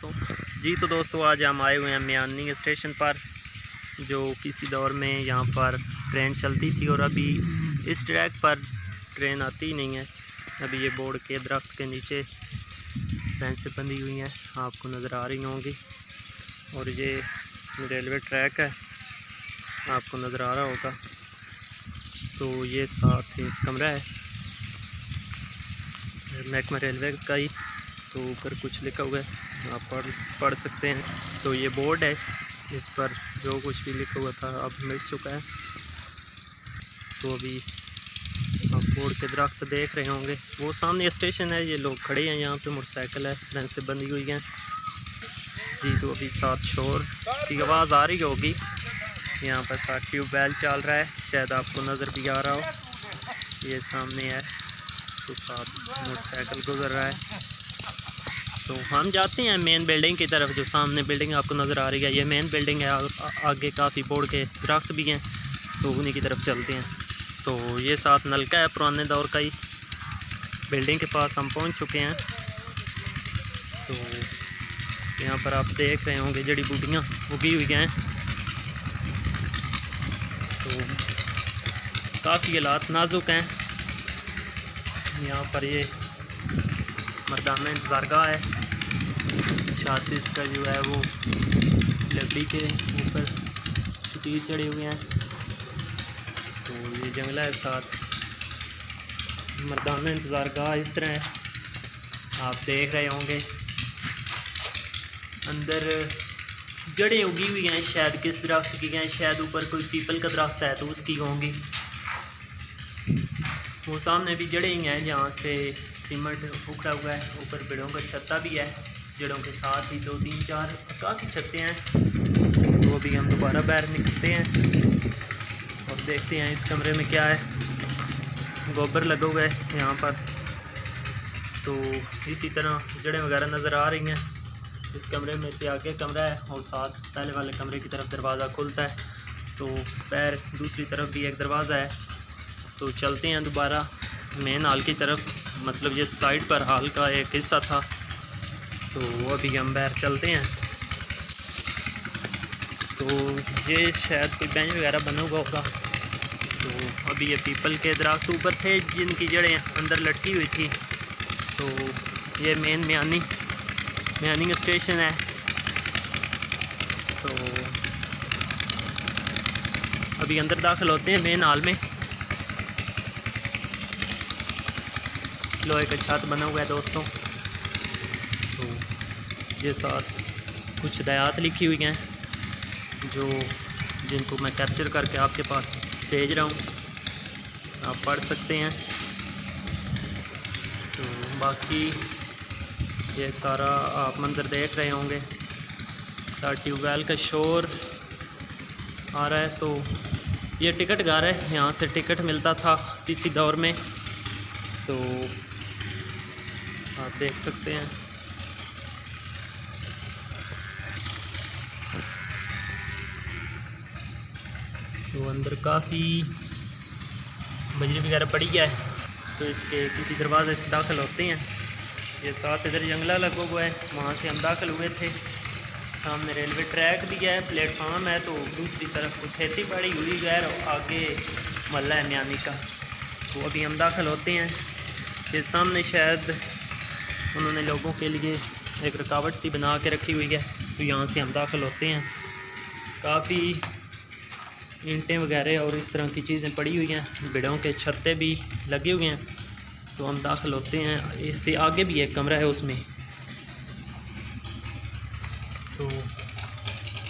दोस्तों। जी तो दोस्तों, आज हम आए हुए हैं मियानी स्टेशन पर, जो किसी दौर में यहाँ पर ट्रेन चलती थी और अभी इस ट्रैक पर ट्रेन आती ही नहीं है। अभी ये बोर्ड के दरख्त के नीचे भैंसें बंधी हुई हैं, आपको नज़र आ रही होंगी। और ये रेलवे ट्रैक है, आपको नज़र आ रहा होगा। तो ये साथ ही कमरा है महकमा रेलवे का ही, तो ऊपर कुछ लिखा हुआ है, आप पढ़ सकते हैं। तो ये बोर्ड है, इस पर जो कुछ भी लिखा हुआ था अब मिट चुका है। तो अभी आप बोर्ड के दरख्त देख रहे होंगे, वो सामने स्टेशन है, ये लोग खड़े हैं यहाँ पे, मोटरसाइकिल है, भैंसें बंधी हुई हैं। जी तो अभी साथ शोर की आवाज़ आ रही होगी, यहाँ पर साथ ट्यूबवेल चल रहा है, शायद आपको नज़र भी आ रहा हो। ये सामने है, तो साथ मोटरसाइकिल गुजर रहा है। तो हम जाते हैं मेन बिल्डिंग की तरफ, जो सामने बिल्डिंग आपको नज़र आ रही है, ये मेन बिल्डिंग है। आगे काफ़ी बोर्ड के दरख्त भी हैं, तो उन्हीं की तरफ चलते हैं। तो ये साथ नलका है पुराने दौर का ही। बिल्डिंग के पास हम पहुंच चुके हैं। तो यहाँ पर आप देख रहे होंगे जड़ी बूटियाँ उगी हुई हैं। तो काफ़ी हालात नाजुक हैं। यहाँ पर ये मर्दाना इंतज़ारगाह है, छात इसका जो है वो लकड़ी के ऊपर शतीर चढ़े हुए हैं। तो ये जंगला है, साथ मर्दाना इंतज़ारगाह इस तरह है, आप देख रहे होंगे। अंदर जड़ें उगी हुई हैं, शायद किस दरख्त की हैं, शायद ऊपर कोई पीपल का दरख्त है तो उसकी होंगी। वो सामने भी जड़ें ही हैं, जहाँ से सीमेंट उखड़ा हुआ है। ऊपर पेड़ों का छत्ता भी है, जड़ों के साथ ही 2 3 4 काफ़ी छत्ते हैं। तो अभी हम दोबारा बाहर निकलते हैं और देखते हैं इस कमरे में क्या है। गोबर लगा हुआ है यहाँ पर, तो इसी तरह जड़ें वगैरह नज़र आ रही हैं। इस कमरे में से आगे कमरा है और साथ पहले वाले कमरे की तरफ दरवाज़ा खुलता है। तो पैर दूसरी तरफ भी एक दरवाज़ा है। तो चलते हैं दोबारा मेन हॉल की तरफ, मतलब ये साइड पर हॉल का एक हिस्सा था। तो अभी हम बाहर चलते हैं। तो ये शायद कोई बेंच वगैरह बना हुआ होगा। तो अभी ये पीपल के दरख्त ऊपर थे जिनकी जड़ें अंदर लटकी हुई थी। तो ये मेन मियानी स्टेशन है। तो अभी अंदर दाखिल होते हैं मेन हॉल में। लोहे का छत बना हुआ है दोस्तों। तो ये साथ कुछ हिदायत लिखी हुई हैं, जिनको मैं कैप्चर करके आपके पास भेज रहा हूँ, आप पढ़ सकते हैं। तो बाकी ये सारा आप मंजर देख रहे होंगे। ट्यूबवेल का शोर आ रहा है। तो ये टिकट घर है, यहाँ से टिकट मिलता था किसी दौर में, तो आप देख सकते हैं। तो अंदर काफ़ी बजरी वगैरह पड़ी है। तो इसके किसी दरवाजे से दाखिल होते हैं। ये साथ इधर जंगला लगा हुआ है, वहाँ से हम दाखिल हुए थे। सामने रेलवे ट्रैक भी है, प्लेटफार्म है। तो दूसरी तरफ कुछ खेती बाड़ी हुई गैर, आगे महल्ला है मियानी का। तो अभी हम दाखिल होते हैं। ये सामने शायद उन्होंने लोगों के लिए एक रुकावट सी बना के रखी हुई है, तो यहाँ से हम दाखिल होते हैं। काफ़ी ईंटें वगैरह और इस तरह की चीज़ें पड़ी हुई हैं, बिड़ों के छत्ते भी लगे हुए हैं। तो हम दाखिल होते हैं। इससे आगे भी एक कमरा है उसमें। तो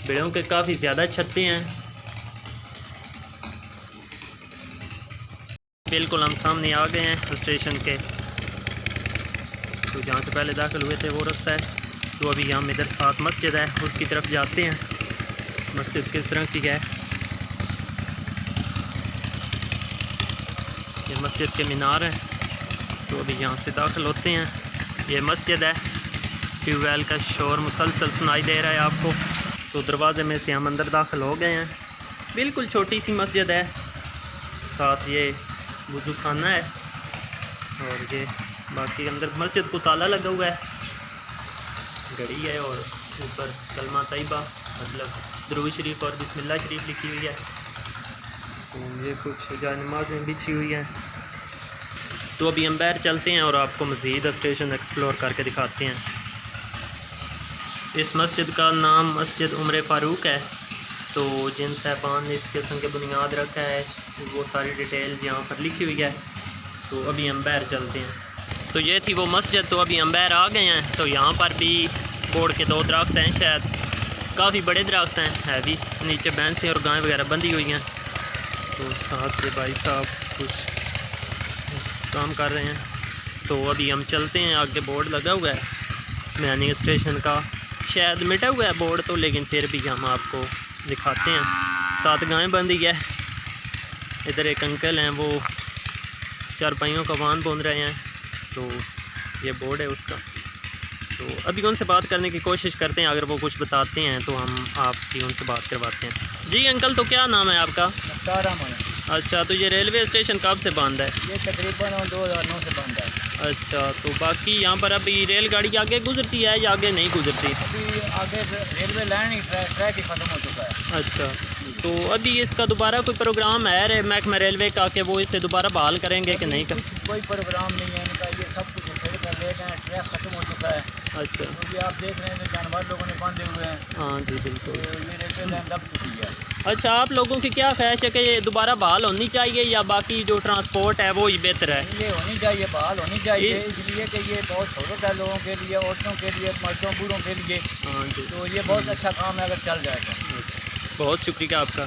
बिड़ों के काफ़ी ज़्यादा छत्ते हैं। बिल्कुल हम सामने आ गए हैं स्टेशन के। तो जहाँ से पहले दाखिल हुए थे वो रास्ता है। तो अभी हम इधर साथ मस्जिद है, उसकी तरफ जाते हैं। मस्जिद किस तरह की है, ये मस्जिद के मीनार है। तो अभी यहाँ से दाखिल होते हैं। ये मस्जिद है, ट्यूबवेल का शोर मुसलसल सुनाई दे रहा है आपको। तो दरवाज़े में से हम अंदर दाखिल हो गए हैं। बिल्कुल छोटी सी मस्जिद है, साथ ये वज़ू खाना है। और ये बाकी अंदर मस्जिद को ताला लगा हुआ है। घड़ी है और ऊपर कलमा तैयबा मतलब दुरूद शरीफ और बिस्मिल्लाह शरीफ लिखी हुई है। तो ये कुछ जानमाज़ें बिछी हुई हैं। तो अभी हम बाहर चलते हैं और आपको मज़ीद स्टेशन एक्सप्लोर करके दिखाते हैं। इस मस्जिद का नाम मस्जिद उम्र फ़ारूक है। तो जिन साहबान ने इसके संग बुनियाद रखा है वो सारी डिटेल यहाँ पर लिखी हुई है। तो अभी हम बाहर चलते हैं। तो ये थी वो मस्जिद। तो अभी हम बाहर आ गए हैं। तो यहाँ पर भी बोर्ड के 2 दरख्त हैं, शायद काफ़ी बड़े दरख्त हैं, है भी। नीचे भैंसें और गायें वगैरह बंधी हुई हैं। तो साथ के भाई साहब कुछ काम कर रहे हैं। तो अभी हम चलते हैं। आगे बोर्ड लगा हुआ है मैनिंग स्टेशन का, शायद मिटा हुआ है बोर्ड तो, लेकिन फिर भी हम आपको दिखाते हैं। 7 गायें बंधी है। इधर एक अंकल हैं, वो चारपाइयों का वाहन बुन रहे हैं। तो ये बोर्ड है उसका। तो अभी उनसे बात करने की कोशिश करते हैं, अगर वो कुछ बताते हैं तो हम आपकी उनसे बात करवाते हैं। जी अंकल, तो क्या नाम है आपका? अच्छा, तो ये रेलवे स्टेशन कब से बंद है? ये तकरीबन 2009 से बंद है। अच्छा, तो बाकी यहाँ पर अभी रेलगाड़ी आगे गुजरती है या आगे नहीं गुजरती? अभी आगे रेलवे लाइन ही ट्रैक ही ख़त्म हो चुका है। अच्छा, तो अभी इसका दोबारा कोई प्रोग्राम है महकमा रेलवे का कि वो इसे दोबारा बहाल करेंगे कि नहीं? कोई प्रोग्राम नहीं है इनका। ये सब कुछ फिर कर ले गए, ट्रैक ख़त्म हो चुका है। अच्छा, तो ये आप देख रहे हैं जानवर लोगों ने बांधे हुए हैं। हाँ जी बिल्कुल। तो ये रेलवे लाइन दब चुकी है। अच्छा, आप लोगों की क्या ख्वाहिश है कि ये दोबारा बहाल होनी चाहिए या बाकी जो ट्रांसपोर्ट है वो ही बेहतर है? ये होनी चाहिए, बहाल होनी चाहिए, इसलिए कि ये बहुत सहूलत है लोगों के लिए, औरतों के लिए, मर्दों बूढ़ों के लिए। हाँ जी, तो ये बहुत अच्छा काम है अगर चल जाए तो। बहुत शुक्रिया आपका।